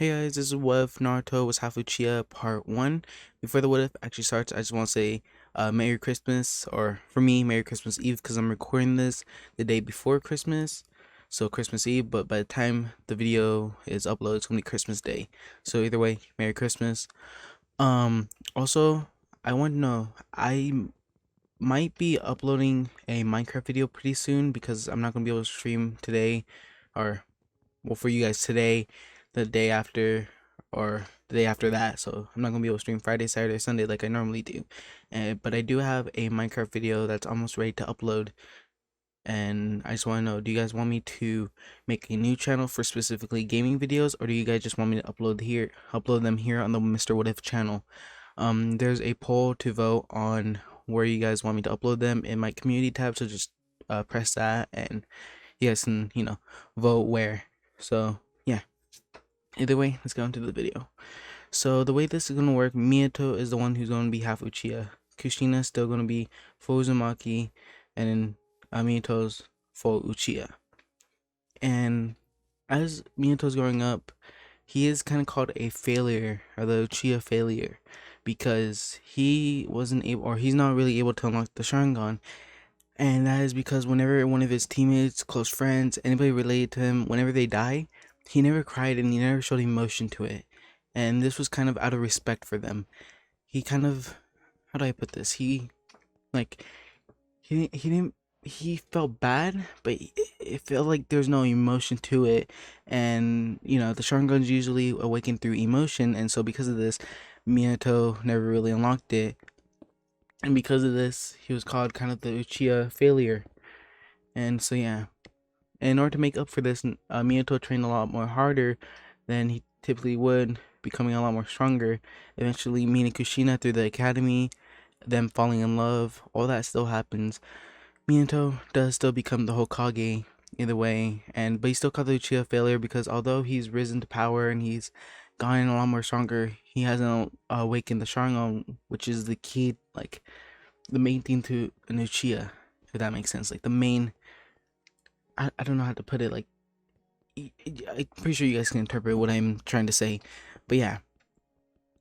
Hey guys, this is What If Naruto was half Uchiha part 1. Before the What If actually starts, I just want to say Merry Christmas, or for me, Merry Christmas Eve, because I'm recording this the day before Christmas, so Christmas Eve, but by the time the video is uploaded, it's going to be Christmas Day. So either way, Merry Christmas. Also, I want to know, might be uploading a Minecraft video pretty soon, because I'm not going to be able to stream today, or, well, for you guys today, the day after, or the day after that. So I'm not gonna be able to stream Friday, Saturday, Sunday like I normally do. But I do have a Minecraft video that's almost ready to upload, and I just want to know, do you guys want me to make a new channel for specifically gaming videos, or do you guys just want me to upload them here on the Mr. What If channel? There's a poll to vote on where you guys want me to upload them in my community tab, so just press that and you guys can, vote where. So yeah, either way, let's go into the video. So the way this is gonna work, Minato is the one who's gonna be half Uchiha. Kushina's still gonna be full Uzumaki, and then Minato's full Uchiha. And as Minato's growing up, he is kind of called a failure, or the Uchiha failure, because he wasn't able, or he's not really able to unlock the Sharingan. And that is because whenever one of his teammates, close friends, anybody related to him, whenever they die, he never cried and he never showed emotion to it. And this was kind of out of respect for them. He kind of, how do I put this? Like, he didn't, he felt bad, but it felt like there's no emotion to it. And, the Sharingan's usually awaken through emotion. And so because of this, Minato never really unlocked it. And because of this, he was called kind of the Uchiha failure. And so yeah, in order to make up for this, Minato trained a lot more harder than he typically would, becoming a lot more stronger. Eventually meeting Kushina through the academy, them falling in love, all that still happens. Minato does still become the Hokage either way, but he's still called the Uchiha failure because although he's risen to power and he's gotten a lot more stronger, he hasn't awakened the Sharingan, which is the key, like the main thing to an Uchiha, if that makes sense. Like the main, I don't know how to put it, like I'm pretty sure you guys can interpret what I'm trying to say, but yeah.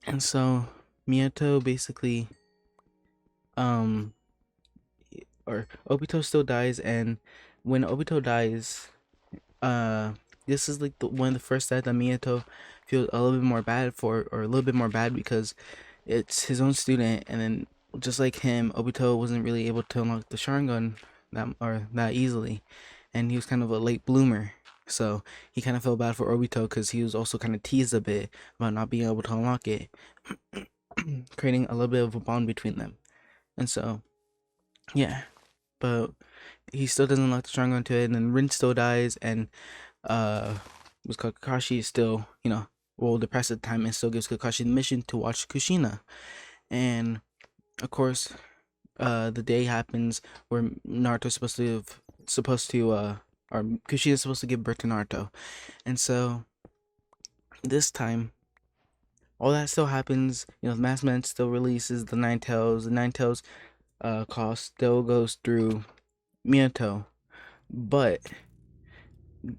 And so Minato basically, or Obito still dies, and when Obito dies, this is like one of the first deaths that Minato feels a little bit more bad for, or a little bit more bad because it's his own student, and then just like him, Obito wasn't really able to unlock the Sharingan that easily, and he was kind of a late bloomer. So he kind of felt bad for Obito because he was also kind of teased a bit about not being able to unlock it, creating a little bit of a bond between them. And so, yeah, but he still doesn't unlock the Sharingan to it, and then Rin still dies, and was called Kakashi is still, well, depressed at the time, and still gives Kakashi the mission to watch Kushina. And of course, the day happens where Naruto's or Kushina's supposed to give birth to Naruto. And so this time, all that still happens. The Masked Man still releases the Nine Tails. The Nine Tails call still goes through Minato. But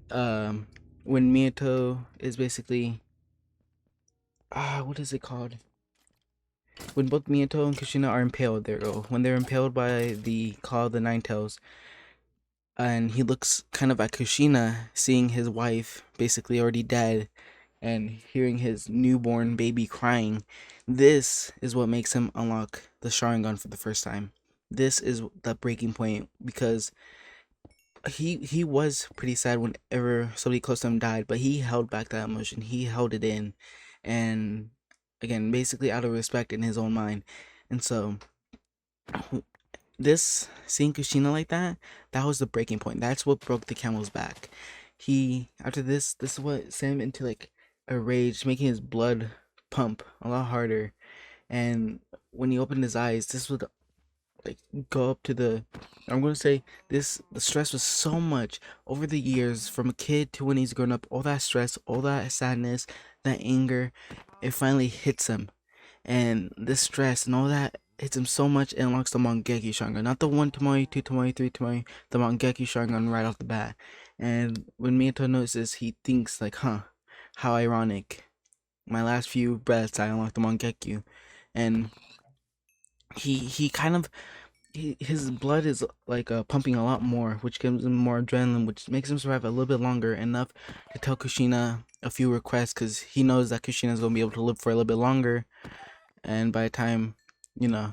when Minato is basically what is it called? When both Minato and Kushina are impaled, when they're impaled by the Claw of the Nine Tails, and he looks kind of at Kushina, seeing his wife basically already dead, and hearing his newborn baby crying. This is what makes him unlock the Sharingan for the first time. This is the breaking point, because he was pretty sad whenever somebody close to him died, but he held back that emotion. He held it in, and again, basically out of respect in his own mind. And so this, seeing Kushina like that was the breaking point. That's what broke the camel's back. After this is what sent him into like a rage, making his blood pump a lot harder. And when he opened his eyes, this would like go up to I'm gonna say this, the stress was so much over the years, from a kid to when he's grown up, all that stress, all that sadness, that anger, it finally hits him. And this stress and all that hits him so much, it unlocks the Mangekyo Sharingan. Not the 1 Tomoe, 2 Tomoe, 3 Tomoe, the Mangekyo Sharingan right off the bat. And when Minato notices, he thinks like, huh, how ironic. my last few breaths, I unlock the Mangekyo, and he kind of his blood is like pumping a lot more, which gives him more adrenaline, which makes him survive a little bit longer, enough to tell Kushina a few requests, because he knows that Kushina is gonna be able to live for a little bit longer, and by the time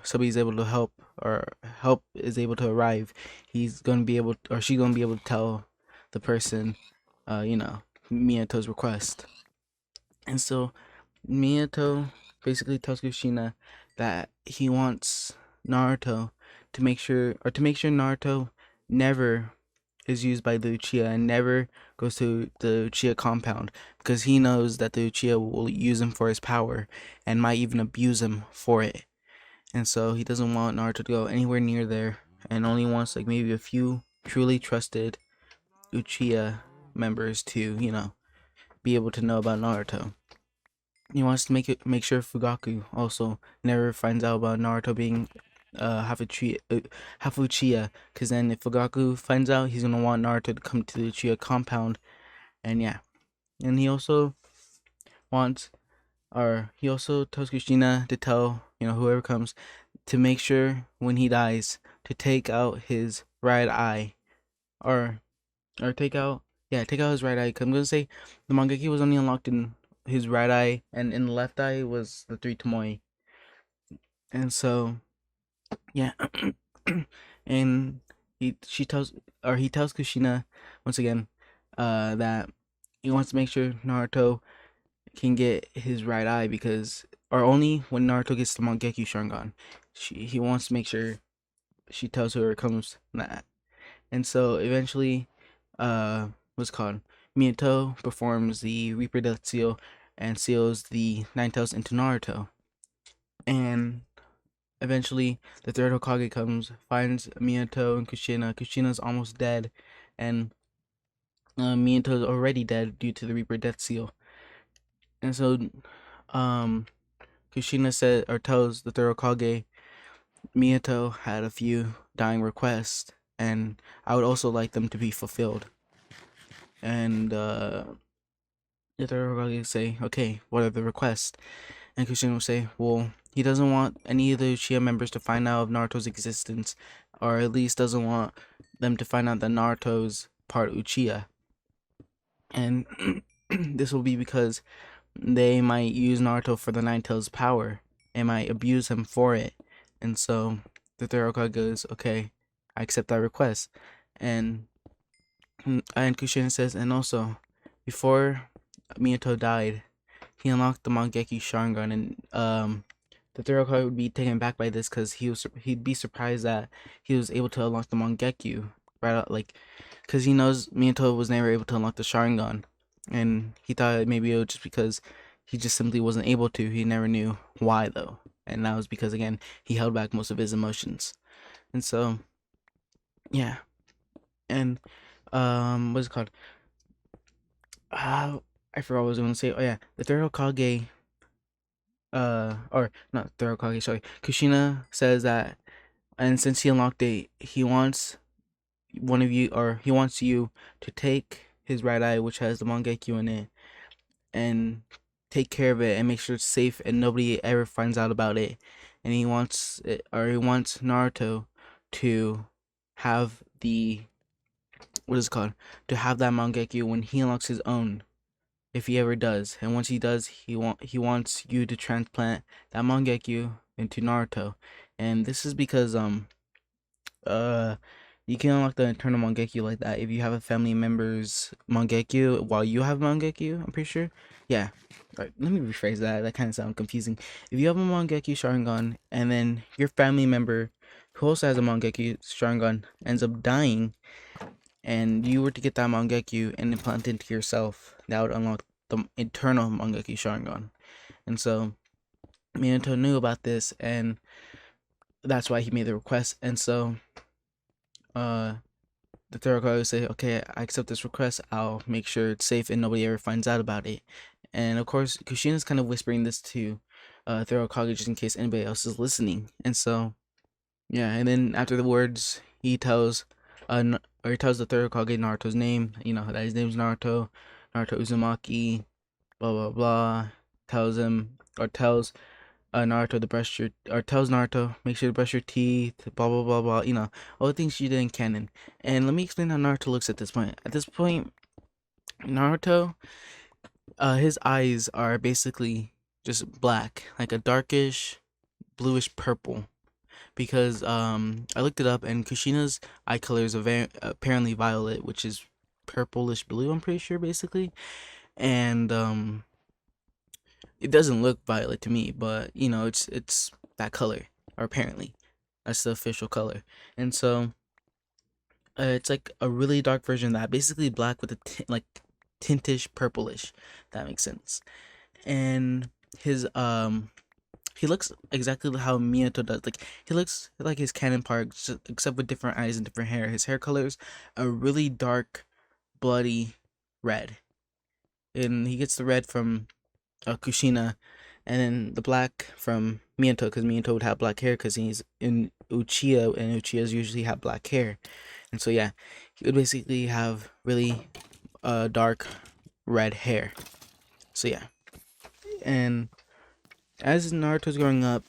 somebody's able to help, or help is able to arrive, he's gonna be able, or she's gonna be able to tell the person, uh, you know, Miyato's request. And so Minato basically tells Kushina that he wants Naruto to make sure Naruto never is used by the Uchiha and never goes to the Uchiha compound, because he knows that the Uchiha will use him for his power and might even abuse him for it. And so he doesn't want Naruto to go anywhere near there, and only wants like maybe a few truly trusted Uchiha members to, be able to know about Naruto. He wants to make sure Fugaku also never finds out about Naruto being half Uchiha, because then if Fugaku finds out, he's gonna want Naruto to come to the Uchiha compound, and yeah, and wants, he also tells Kushina to tell whoever comes to make sure when he dies to take out his right eye, or take out, take out his right eye. 'Cause I'm gonna say the Mangeki was only unlocked in his right eye, and in the left eye was the three Tomoe. And so yeah, and he tells Kushina once again, that he wants to make sure Naruto can get his right eye, because, or only when Naruto gets the Mangekyo Sharingan, he wants to make sure she tells whoever comes that. And so eventually, what's it called? Minato performs the Reaper Death Seal and seals the Nine Tails into Naruto. And eventually, the third Hokage comes, finds Minato and Kushina. Kushina's almost dead, and Minato's already dead due to the Reaper Death Seal. And so, um, Kushina said, or tells the third Hokage, Minato had a few dying requests, and I would also like them to be fulfilled. And the third Hokage say, okay, what are the requests? And Kushina will say, well, he doesn't want any of the Uchiha members to find out of Naruto's existence, or at least doesn't want them to find out that Naruto's part Uchiha. And this will be because they might use Naruto for the Nine Tails power and might abuse him for it. And so the third Hokage goes, okay, I accept that request. And Kushina says, and also, before Minato died, he unlocked the Mangekyo Sharingan, and the third Hokage would be taken back by this, because he'd be surprised that he was able to unlock the Mangekyo right out, like, because he knows Minato was never able to unlock the Sharingan, and he thought maybe it was just because he just simply wasn't able to. He never knew why though, and that was because, again, he held back most of his emotions. And so yeah, and what's it called? I forgot what I was going to say. Oh yeah, the third Hokage, or not third Hokage, sorry, Kushina says that, and since he unlocked it, he wants one of you, or he wants you to take his right eye, which has the Mangekyo in it, and take care of it and make sure it's safe and nobody ever finds out about it. And he wants it, or he wants Naruto to have the, what is it called, to have that Mangekyo when he unlocks his own, if he ever does. And once he does, he wants you to transplant that Mangekyo into Naruto. And this is because uh you can unlock the internal Mangekyo like that if you have a family member's Mangekyo while you have Mangekyo, I'm pretty sure. Yeah. Alright, let me rephrase that. That kind of sounds confusing. If you have a Mangekyo Sharingan and then your family member who also has a Mangekyo Sharingan ends up dying, and you were to get that Mangekyo and implant it into yourself, that would unlock the internal Mangekyo Sharingan. And so Minato knew about this, and that's why he made the request. And so the third Hokage say, okay, I accept this request. I'll make sure it's safe and nobody ever finds out about it. And of course, Kushina's kind of whispering this to third Hokage just in case anybody else is listening. And so, yeah, and then after the words, he tells he tells the third Hokage Naruto's name, that his name's Naruto, Naruto Uzumaki, blah blah blah. tells him or tells Naruto to brush your or tells Naruto make sure to brush your teeth, blah blah blah blah. All the things she did in canon. And let me explain how Naruto looks at this point. At this point, Naruto, his eyes are basically just black, like a darkish bluish purple. Because I looked it up, and Kushina's eye color is apparently violet, which is purplish blue. I'm pretty sure, basically, and it doesn't look violet to me, but it's that color, or apparently, that's the official color, and so it's like a really dark version of that, basically black with a like tintish purplish. That makes sense, and his he looks exactly how Minato does. Like he looks like his canon part, except with different eyes and different hair. His hair colors a really dark, bloody red, and he gets the red from Kushina, and then the black from Minato, because Minato would have black hair because he's in Uchiha, and Uchihas usually have black hair, and so yeah, he would basically have really dark red hair. So yeah, and as Naruto's growing up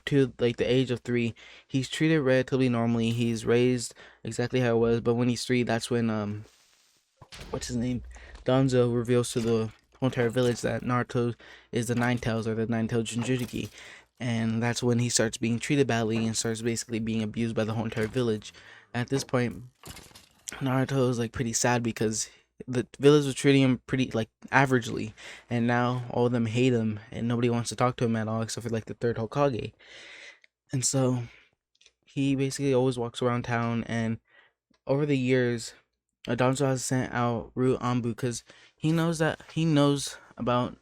to like the age of 3, he's treated relatively normally. He's raised exactly how it was, but when he's 3, that's when what's his name, Danzo reveals to the whole entire village that Naruto is the Nine Tails, or the Nine Tailed Jinchuriki, and that's when he starts being treated badly and starts basically being abused by the whole entire village. At this point, Naruto is like pretty sad because the village was treating him pretty like averagely, and now all of them hate him and nobody wants to talk to him at all except for like the third Hokage. And so he basically always walks around town, and over the years, Danzo has sent out Root Anbu because he knows about.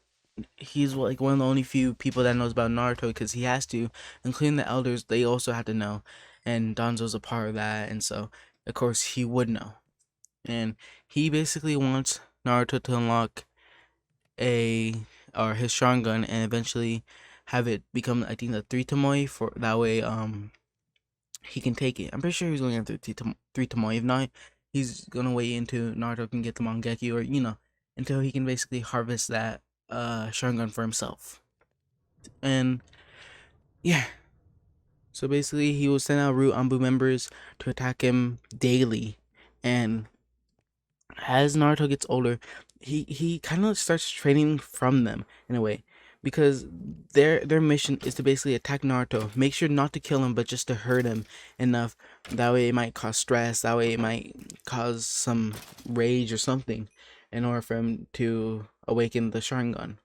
He's like one of the only few people that knows about Naruto because he has to, including the elders. They also have to know, and Danzo's a part of that, and so of course he would know. And he basically wants Naruto to unlock a or his Sharingan and eventually have it become, I think, the three Tomoe, for that way he can take it. I'm pretty sure he's going after three Tomoe. If not, he's gonna wait until Naruto can get the Mangeki, or until he can basically harvest that Sharingan for himself. And yeah, so basically he will send out Root Anbu members to attack him daily, and as Naruto gets older, he kind of starts training from them in a way, because their mission is to basically attack Naruto, make sure not to kill him, but just to hurt him enough. That way, it might cause stress. That way, it might cause some rage or something, in order for him to awaken the Sharingan.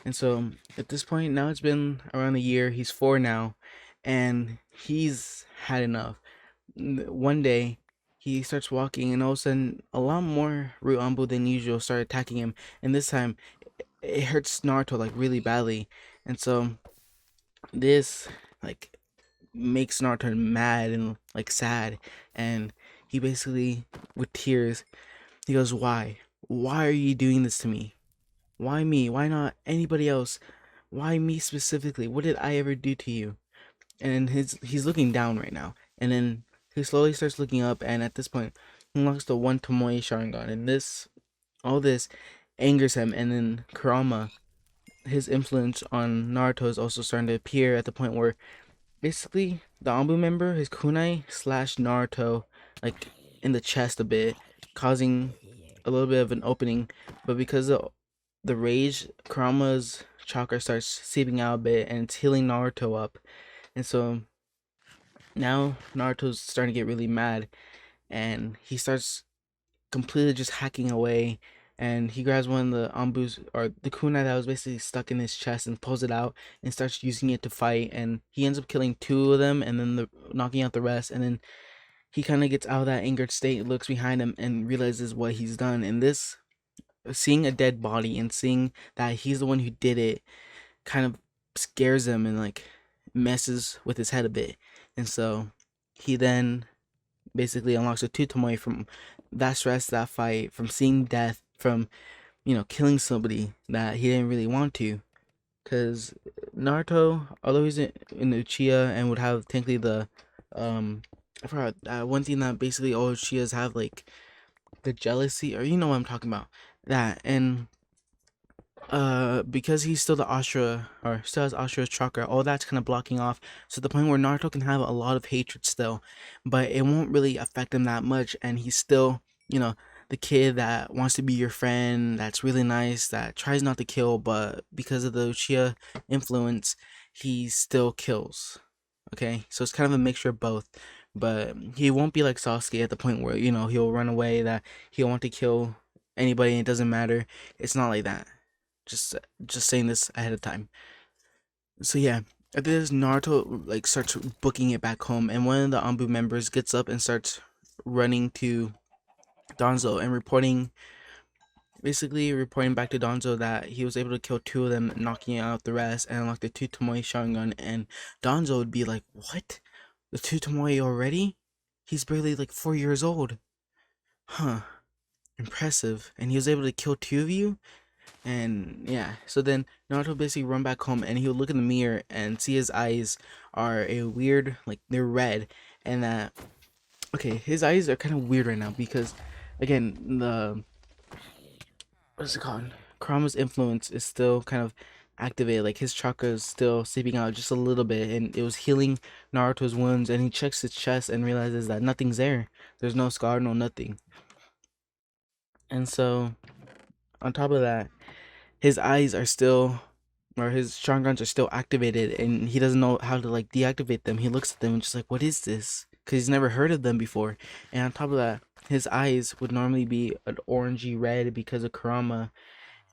And so at this point, now it's been around a year. He's 4 now, and he's had enough. One day he starts walking, and all of a sudden a lot more Ruambu than usual start attacking him, and this time it hurts Naruto like really badly. And so this like makes Naruto mad and like sad, and he basically, with tears, he goes, why are you doing this to me? Why me? Why not anybody else? Why me specifically? What did I ever do to you? And he's looking down right now, and then he slowly starts looking up, and at this point he unlocks the one Tomoe Sharingan, and all this angers him. And then Kurama, his influence on Naruto is also starting to appear at the point where basically the Anbu member, his kunai, slashed Naruto like in the chest a bit, causing a little bit of an opening. But because of the rage, Kurama's chakra starts seeping out a bit, and it's healing Naruto up. And so now Naruto's starting to get really mad, and he starts completely just hacking away. And he grabs one of the Ambus, or the kunai that was basically stuck in his chest, and pulls it out and starts using it to fight. And he ends up killing 2 of them, and then knocking out the rest. And then he kind of gets out of that angered state, looks behind him, and realizes what he's done. And this, seeing a dead body and seeing that he's the one who did it, kind of scares him and like messes with his head a bit. And so he then basically unlocks a 2 Tomoe from that stress, that fight, from seeing death, from killing somebody that he didn't really want to. Because Naruto, although he's in Uchiha and would have technically the I forgot one thing that basically all Uchihas have, like the jealousy, or you know what I'm talking about, that. And because he's still the Ashura, or still has Ashura's chakra, all that's kind of blocking off, so the point where Naruto can have a lot of hatred still, but it won't really affect him that much, and he's still, you know, the kid that wants to be your friend, that's really nice, that tries not to kill, but because of the Uchiha influence, he still kills. Okay, so it's kind of a mixture of both, but he won't be like Sasuke at the point where he'll run away, that he'll want to kill anybody and it doesn't matter. It's not like that. Just saying this ahead of time. So yeah, after this, Naruto like starts booking it back home, and one of the Anbu members gets up and starts running to Donzo and basically reporting back to Donzo that he was able to kill two of them, knocking out the rest, and unlock the two Tomoe Sharingan. And Donzo would be like, "What? The two Tomoe already? He's barely like 4 years old, huh? Impressive. And he was able to kill two of you." And yeah, so then Naruto basically run back home and he'll look in the mirror and see his eyes are a weird, like they're red. And that, okay, his eyes are kind of weird right now because, again, what's it called? Kurama's influence is still kind of activated. Like his chakra is still seeping out just a little bit, and it was healing Naruto's wounds. And he checks his chest and realizes that nothing's there. There's no scar, no nothing. And so, on top of that, his eyes are still, or his Sharingans are still activated, and he doesn't know how to like deactivate them. He looks at them and just like, what is this? Because he's never heard of them before. And on top of that, his eyes would normally be an orangey red because of Kurama,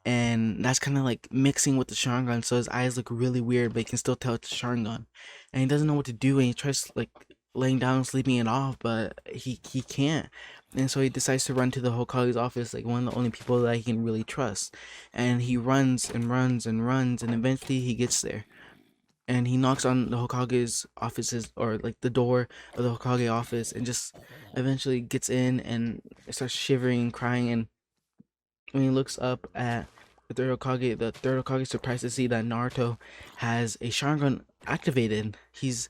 and that's kind of like mixing with the Sharingan, so his eyes look really weird, but he can still tell it's Sharingan, and he doesn't know what to do, and he tries like laying down, sleeping it off, but he can't, and so he decides to run to the Hokage's office, like one of the only people that he can really trust, and he runs and runs and runs, and eventually he gets there, and he knocks on the Hokage's offices, or like the door of the Hokage office, and just eventually gets in and starts shivering and crying, and when he looks up at the third Hokage is surprised to see that Naruto has a Sharingan activated. He's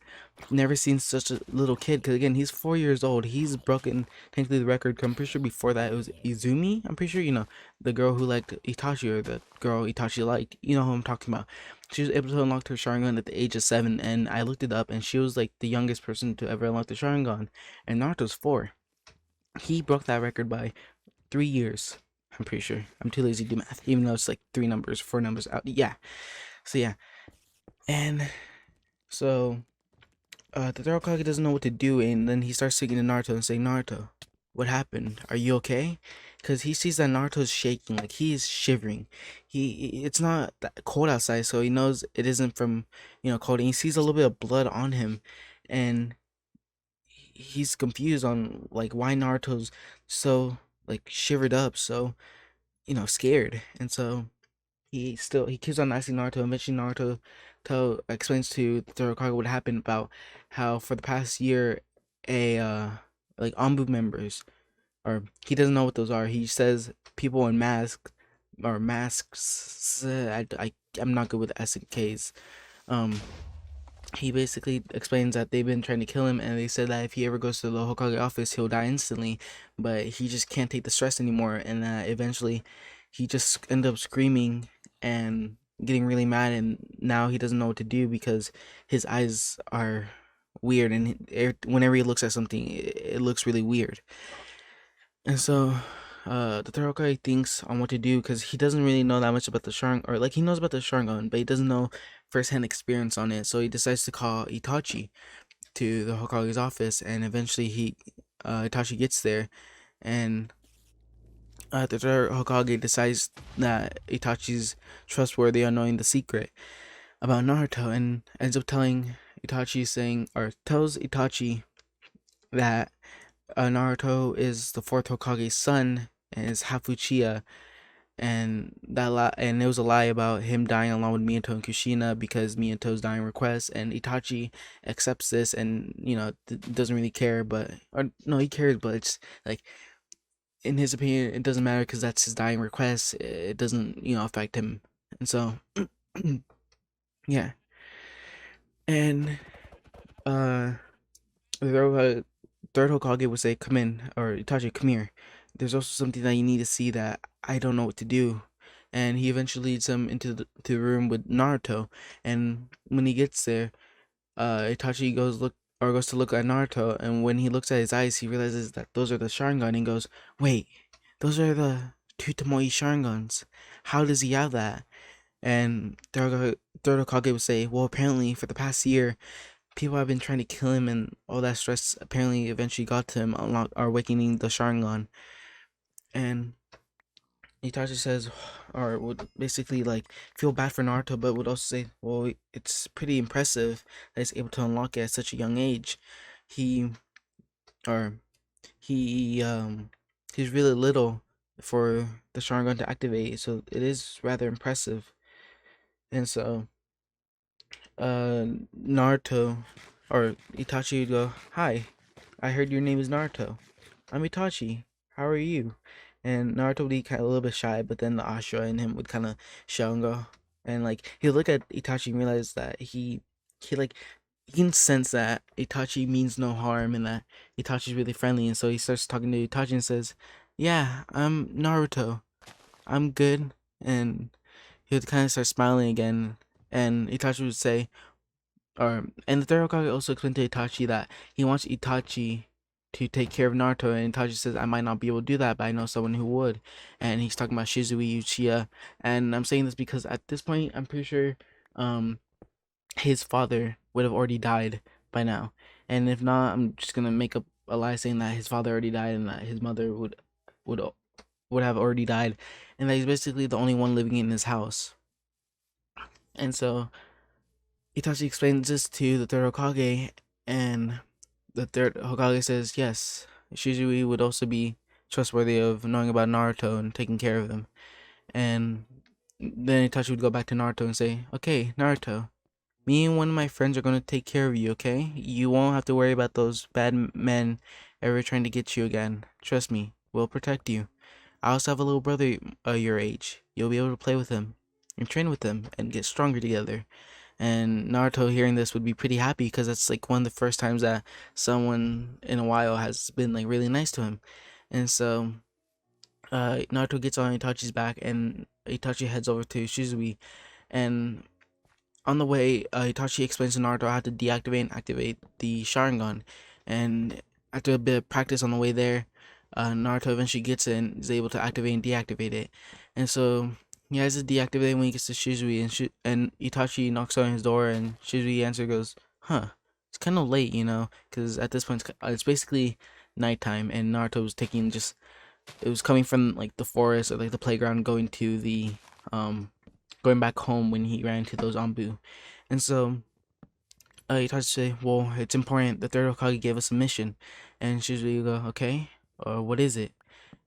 never seen such a little kid, because again, he's 4 years old. He's broken technically the record. I'm pretty sure before that it was Izumi. I'm pretty sure, the girl who liked Itachi, or the girl Itachi liked. You know who I'm talking about. She was able to unlock her Sharingan at the age of 7, and I looked it up, and she was like the youngest person to ever unlock the Sharingan, and Naruto's 4. He broke that record by 3 years. I'm pretty sure. I'm too lazy to do math, even though it's like 3 numbers, 4 numbers out. Yeah. So yeah, and so the third Hokage doesn't know what to do, and then he starts speaking to Naruto and saying, "Naruto, what happened? Are you okay?" Because he sees that Naruto's shaking, like he is shivering. It's not that cold outside, so he knows it isn't from cold. And he sees a little bit of blood on him, and he's confused on like why Naruto's so like shivered up, so scared. And so he keeps on asking Naruto. Eventually, Naruto explains to Todoroki what happened, about how for the past year, a like Anbu members, or he doesn't know what those are. He says people in masks, or masks. I'm not good with S and Ks. Um, he basically explains that they've been trying to kill him, and they said that if he ever goes to the Hokage office, he'll die instantly, but he just can't take the stress anymore, and that eventually he just ended up screaming and getting really mad, and now he doesn't know what to do because his eyes are weird, and whenever he looks at something, it looks really weird. And so the third Hokage thinks on what to do, because he doesn't really know that much about the Sharingan, or like he knows about the Sharingan, but he doesn't know firsthand experience on it. So he decides to call Itachi to the Hokage's office, and eventually Itachi gets there, and the third Hokage decides that Itachi's trustworthy on knowing the secret about Naruto, and ends up telling Itachi, saying, or tells Itachi that Naruto is the fourth Hokage's son and is half Uchiha, and and it was a lie about him dying along with Minato and Kushina because Minato's dying request, and Itachi accepts this, and doesn't really care, but, or no, he cares, but it's like, in his opinion, it doesn't matter because that's his dying request. It doesn't affect him, and so yeah, and uh the third Hokage would say, "Come in," or Itachi, "Come here. There's also something that you need to see that I don't know what to do." and he eventually leads him into the room with Naruto. And when he gets there, Itachi goes to look at Naruto, and when he looks at his eyes, he realizes that those are the Sharingan, and goes, "Wait, those are the two Tomoe Sharingans. How does he have that?" And third Hokage would say, "Well, apparently for the past year, people have been trying to kill him, and all that stress apparently eventually got to him, awakening the Sharingan." And Itachi says, or would basically like feel bad for Naruto, but would also say, "Well, it's pretty impressive that he's able to unlock it at such a young age. He or he he's really little for the Sharingan to activate, so it is rather impressive." And so Naruto or Itachi would go, "Hi, I heard your name is Naruto. I'm Itachi. How are you?" And Naruto would be kind of a little bit shy, but then the Ashura in him would kind of show and go, and like he'd look at Itachi and realize that he like he can sense that Itachi means no harm and that Itachi's really friendly, and so he starts talking to Itachi and says, "Yeah, I'm Naruto. I'm good." And he would kind of start smiling again, and Itachi would say, and the third Hokage also explained to Itachi that he wants Itachi to take care of Naruto, and Itachi says, "I might not be able to do that, but I know someone who would." And he's talking about Shisui, Uchiha, and I'm saying this because at this point, I'm pretty sure, um, his father would have already died by now, and if not, I'm just gonna make up a lie saying that his father already died and that his mother would would have already died, and that he's basically the only one living in his house. And so Itachi explains this to the third Hokage, and the third Hokage says yes, Shizui would also be trustworthy of knowing about Naruto and taking care of him. And then Itachi would go back to Naruto and say, "Okay, Naruto, me and one of my friends are going to take care of you, okay? You won't have to worry about those bad men ever trying to get you again. Trust me, we'll protect you. I also have a little brother your age. You'll be able to play with him and train with him and get stronger together." And Naruto hearing this would be pretty happy because that's like one of the first times that someone in a while has been like really nice to him. And so Naruto gets on Itachi's back, and Itachi heads over to Shizui. And on the way, Itachi explains to Naruto how to deactivate and activate the Sharingan. And after a bit of practice on the way there, Naruto eventually gets it and is able to activate and deactivate it. And so he has it deactivated when he gets to Shizui, and Itachi knocks on his door, and Shizui answer goes, "Huh, it's kind of late, because at this point it's basically nighttime, and Naruto was taking it was coming from like the forest or like the playground, going back home when he ran into those Anbu." And so Itachi say, "Well, it's important. The third Hokage gave us a mission." And Shizui go, "Okay, what is it?"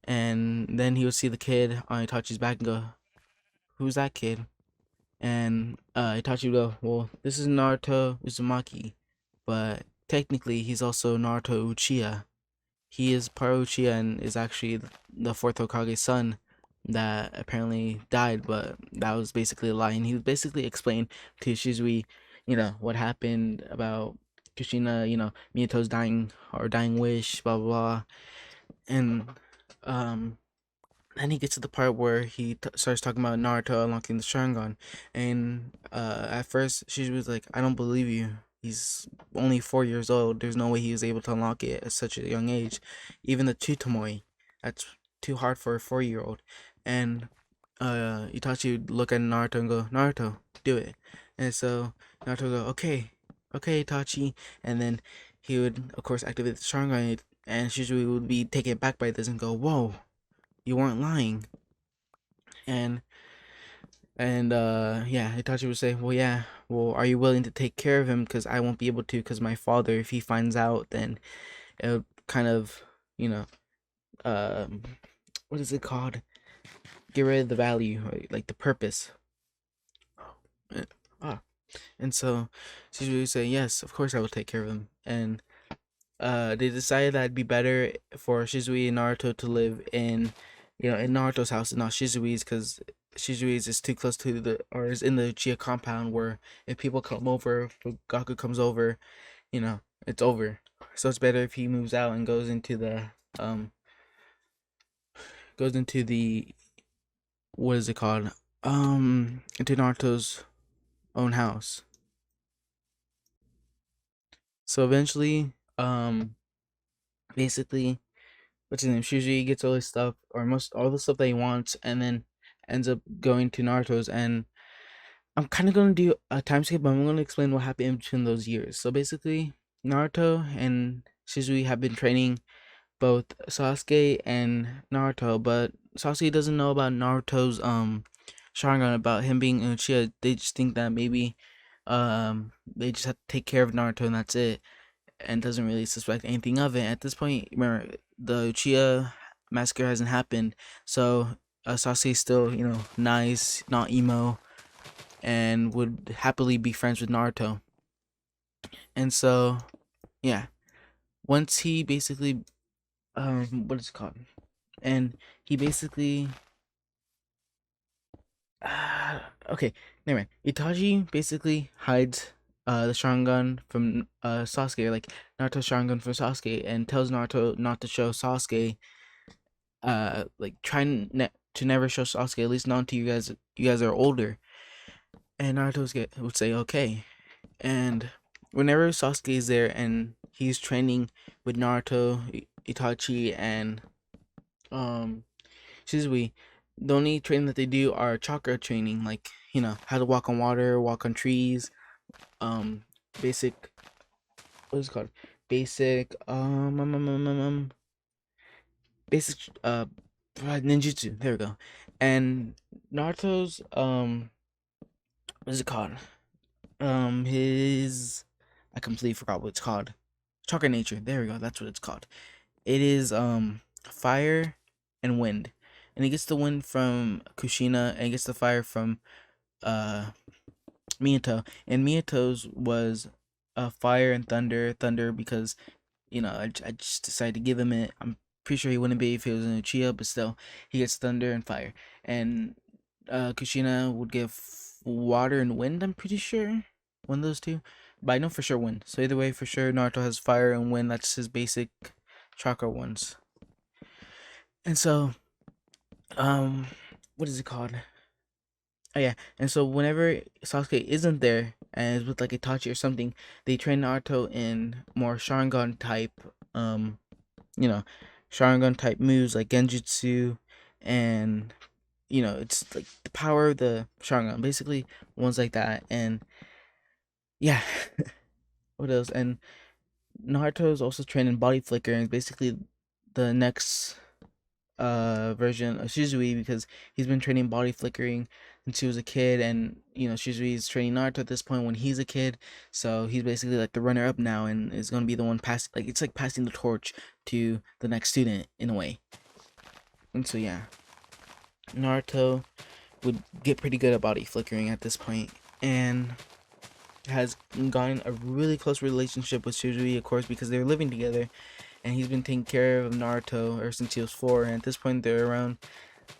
And then he would see the kid on Itachi's back and go, "Who's that kid?" And Itachi would go, "Well, this is Naruto Uzumaki, but technically he's also Naruto Uchiha. He is part Uchiha and is actually the fourth Hokage's son that apparently died, but that was basically a lie." And he would basically explain to Shizui, what happened about Kushina, Minato's dying wish, blah blah blah. And um then he gets to the part where he starts talking about Naruto unlocking the Sharingan, and at first she was like, "I don't believe you. He's only 4 years old. There's no way he was able to unlock it at such a young age. Even the Chutomoy, that's too hard for a 4-year-old." And Itachi would look at Naruto and go, "Naruto, do it." And so Naruto would go, "Okay, okay, Itachi." And then he would, of course, activate the Sharingan, and Shizui would be taken back by this and go, "Whoa, you weren't lying." And yeah, Itachi would say, "Well, yeah, well, are you willing to take care of him, because I won't be able to, because my father, if he finds out, then it'll kind of, you know um what is it called, get rid of the value, right? Like the purpose." Uh, ah and so she would say, "Yes, of course I will take care of him." And they decided that it'd be better for Shizui and Naruto to live in Naruto's house and not Shizui's, because Shizui's is too close to or is in the Uchiha compound, where if people come over, if Gaku comes over, it's over. So it's better if he moves out and um goes into the what is it called? Into Naruto's own house. So eventually, basically, what's his name? Shuji gets all his stuff, or most all the stuff that he wants, and then ends up going to Naruto's. And I'm kind of gonna do a time skip, but I'm gonna explain what happened in between those years. So basically, Naruto and Shisui have been training both Sasuke and Naruto, but Sasuke doesn't know about Naruto's Sharingan, about him being Uchiha. They just think that maybe they just have to take care of Naruto and that's it, and doesn't really suspect anything of it. At this point, remember, the Uchiha massacre hasn't happened, so Sasuke's still, nice, not emo, and would happily be friends with Naruto. And so, yeah, once he basically, what is it called? And he basically, okay, never mind. Itachi basically hides the Sharingan from Sasuke, like Naruto's Sharingan from Sasuke, and tells Naruto not to show Sasuke, like to never show Sasuke, at least not until you guys are older. And would say okay. And whenever Sasuke is there and he's training with Naruto, Itachi, and um Shisui, the only training that they do are chakra training, like how to walk on water, walk on trees, um, basic, what is it called? Basic basic ninjutsu. There we go. And Naruto's what is it called? His, I completely forgot what it's called. Chakra nature. There we go. That's what it's called. It is fire and wind, and he gets the wind from Kushina, and he gets the fire from uh Minato. And Minato's was fire and thunder because I just decided to give him it. I'm pretty sure he wouldn't be if he was in Uchiha, but still, he gets thunder and fire. And Kushina would give water and wind. I'm pretty sure one of those two, but I know for sure wind. So either way, for sure, Naruto has fire and wind. That's his basic chakra ones. And so, um, what is it called? Oh yeah, and so whenever Sasuke isn't there and is with like Itachi or something, they train Naruto in more Sharingan type, you know, Sharingan type moves like Genjutsu, and it's like the power of the Sharingan, basically ones like that. And yeah, what else? And Naruto is also trained in body flicker, and it's basically the next version of Shisui, because he's been training body flickering since he was a kid. And Shisui is training Naruto at this point when he's a kid, so he's basically like the runner up now and is going to be the one pass, like it's like passing the torch to the next student in a way. And so yeah, Naruto would get pretty good at body flickering at this point, and has gotten a really close relationship with Shisui, of course, because they're living together, and he's been taking care of Naruto ever since he was 4. And at this point, they're around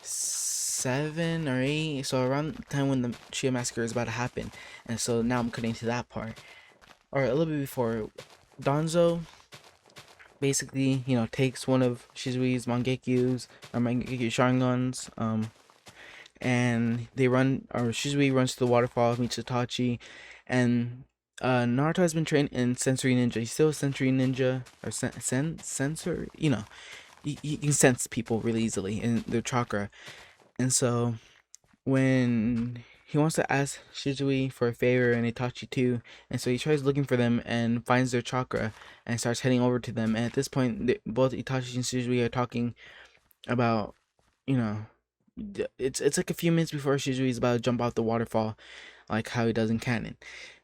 7 or 8, so around the time when the Uchiha massacre is about to happen. And so now I'm cutting to that part, or a little bit before. Danzo basically, takes one of Shisui's Mangekyu Sharingans, and they run, or Shisui runs to the waterfall, meets Itachi, and Naruto has been trained in sensory ninja. He's still a sensory ninja, or sensor. He can sense people really easily in their chakra. And so when he wants to ask Shisui for a favor and Itachi too, and so he tries looking for them and finds their chakra and starts heading over to them. And at this point, both Itachi and Shisui are talking about, you know, it's like a few minutes before Shisui is about to jump off the waterfall, like how he does in canon.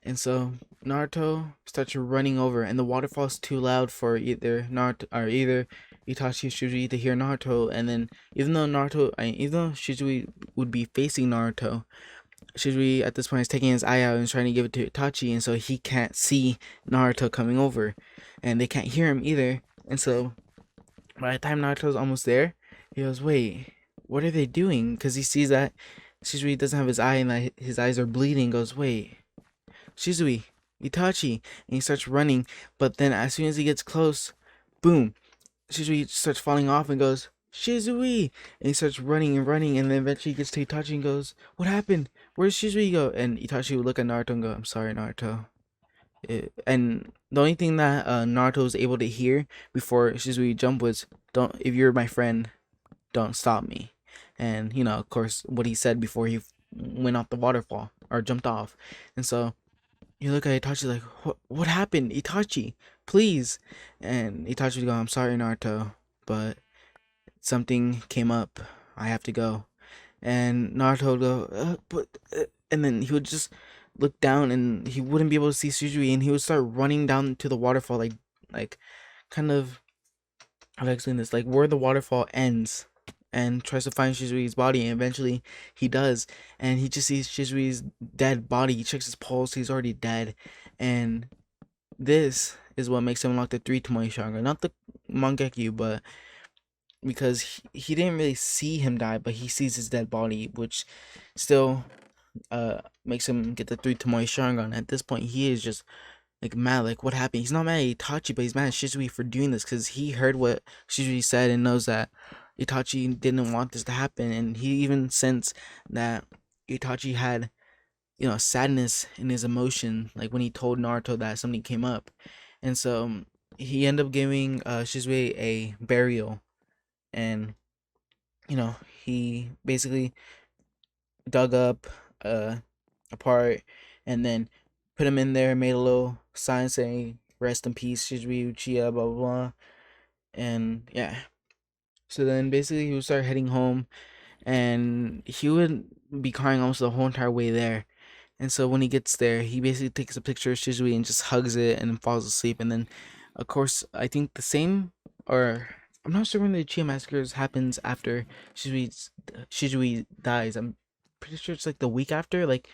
And so Naruto starts running over, and the waterfall's too loud for either Itachi or Shisui to hear Naruto. And then even though Shisui would be facing Naruto, Shisui at this point is taking his eye out and trying to give it to Itachi, and so he can't see Naruto coming over, and they can't hear him either. And so by the time Naruto's almost there, he goes, "Wait, what are they doing?" Because he sees that Shisui doesn't have his eye and that his eyes are bleeding. Goes, "Wait, Shisui, Itachi," and he starts running. But then as soon as he gets close, boom, Shisui starts falling off and goes, Shisui! And he starts running and running, and then eventually he gets to Itachi and goes, "What happened? Where's Shisui go?" And Itachi would look at Naruto and go, "I'm sorry, Naruto." And the only thing that Naruto was able to hear before Shisui jumped was, "Don't, if you're my friend, don't stop me." And you know, of course, what he said before he went off the waterfall or jumped off. And so you look at Itachi like, what happened, Itachi? Please. And Itachi would go, "I'm sorry, Naruto, but something came up. I have to go." And Naruto would go, and then he would just look down, and he wouldn't be able to see Shisui, and he would start running down to the waterfall, like, kind of, how do I explain this? Like where the waterfall ends, and tries to find Shisui's body, and eventually he does, and he just sees Shisui's dead body. He checks his pulse, he's already dead, and this is what makes him unlock the 3 Tomoe Sharingan, not the Mangekyu, but because he didn't really see him die, but he sees his dead body, which still makes him get the 3 Tomoe Sharingan. At this point, he is just like mad, like what happened. He's not mad at Itachi, but he's mad at Shisui for doing this because he heard what Shisui said and knows that Itachi didn't want this to happen, and he even sensed that Itachi had, you know, sadness in his emotion, like when he told Naruto that something came up. And so he ended up giving Shisui a burial, and you know, he basically dug up a part and then put him in there, made a little sign saying "Rest in peace, Shisui Uchiha," blah blah blah. And yeah, so then basically he would start heading home, and he would be crying almost the whole entire way there. And so when he gets there, he basically takes a picture of Shisui and just hugs it and then falls asleep. And then, of course, I think the same, or I'm not sure when the Uchiha massacres happens after Shisui dies. I'm pretty sure it's like the week after, like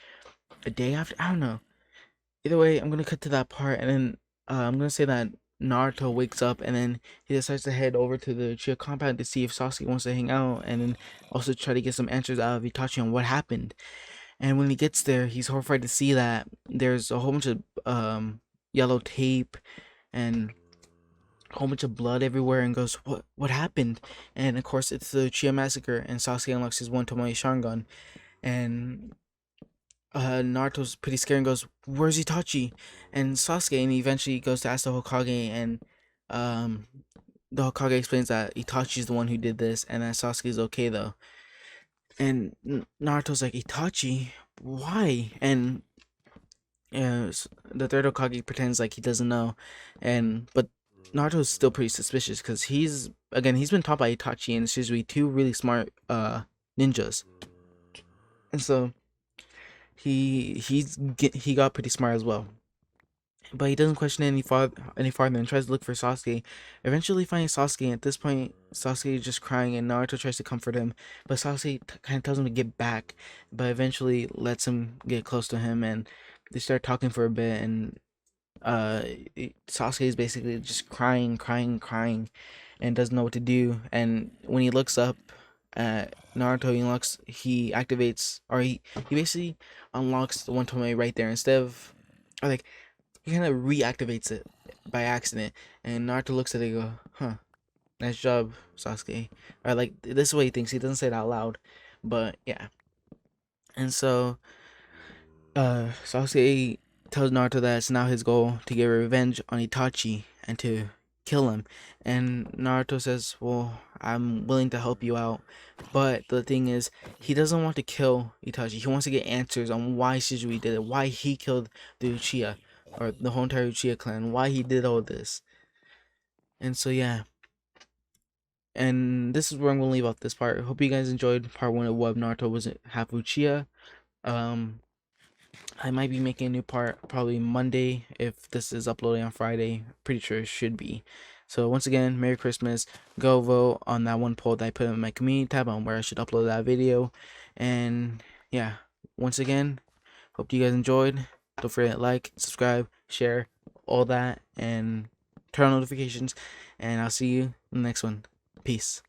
a day after. I don't know. Either way, I'm gonna cut to that part, and then I'm gonna say that Naruto wakes up, and then he decides to head over to the Uchiha compound to see if Sasuke wants to hang out, and then also try to get some answers out of Itachi on what happened. And when he gets there, he's horrified to see that there's a whole bunch of yellow tape and a whole bunch of blood everywhere, and goes, "What happened?" And of course, it's the Uchiha massacre, and Sasuke unlocks his 1 Tomoe Sharingan, and Naruto's pretty scared and goes, "Where's Itachi?" And Sasuke, and he eventually goes to ask the Hokage, and um, the Hokage explains that Itachi's the one who did this, and that Sasuke's okay though. And Naruto's like, "Itachi, why?" And the third Hokage pretends like he doesn't know, and but Naruto's still pretty suspicious because he's been taught by Itachi and Shisui, two really smart ninjas, and so he got pretty smart as well. But he doesn't question it any farther and tries to look for Sasuke. Eventually finding Sasuke, and at this point Sasuke is just crying, and Naruto tries to comfort him, but Sasuke kind of tells him to get back, but eventually lets him get close to him, and they start talking for a bit, and uh Sasuke is basically just crying, and doesn't know what to do. And when he looks up at Naruto, he activates, or he basically unlocks the 1 Tomoe right there, instead of, or like, he kind of reactivates it by accident. And Naruto looks at it and go, "Huh, nice job, Sasuke." Or like, this is what he thinks. He doesn't say it out loud, but yeah. And so Sasuke tells Naruto that it's now his goal to get revenge on Itachi and to kill him. And Naruto says, "Well, I'm willing to help you out." But the thing is, he doesn't want to kill Itachi. He wants to get answers on why Shisui did it, why he killed the Uchiha, or the whole entire Uchiha clan, why he did all this. And so, yeah. And this is where I'm going to leave off this part. Hope you guys enjoyed part 1 of what Naruto was half Uchiha. Um, I might be making a new part probably Monday if this is uploading on Friday. Pretty sure it should be. So once again, Merry Christmas. Go vote on that one poll that I put in my community tab on where I should upload that video. And yeah, once again, hope you guys enjoyed. Don't forget to like, subscribe, share, all that, and turn on notifications. And I'll see you in the next one. Peace.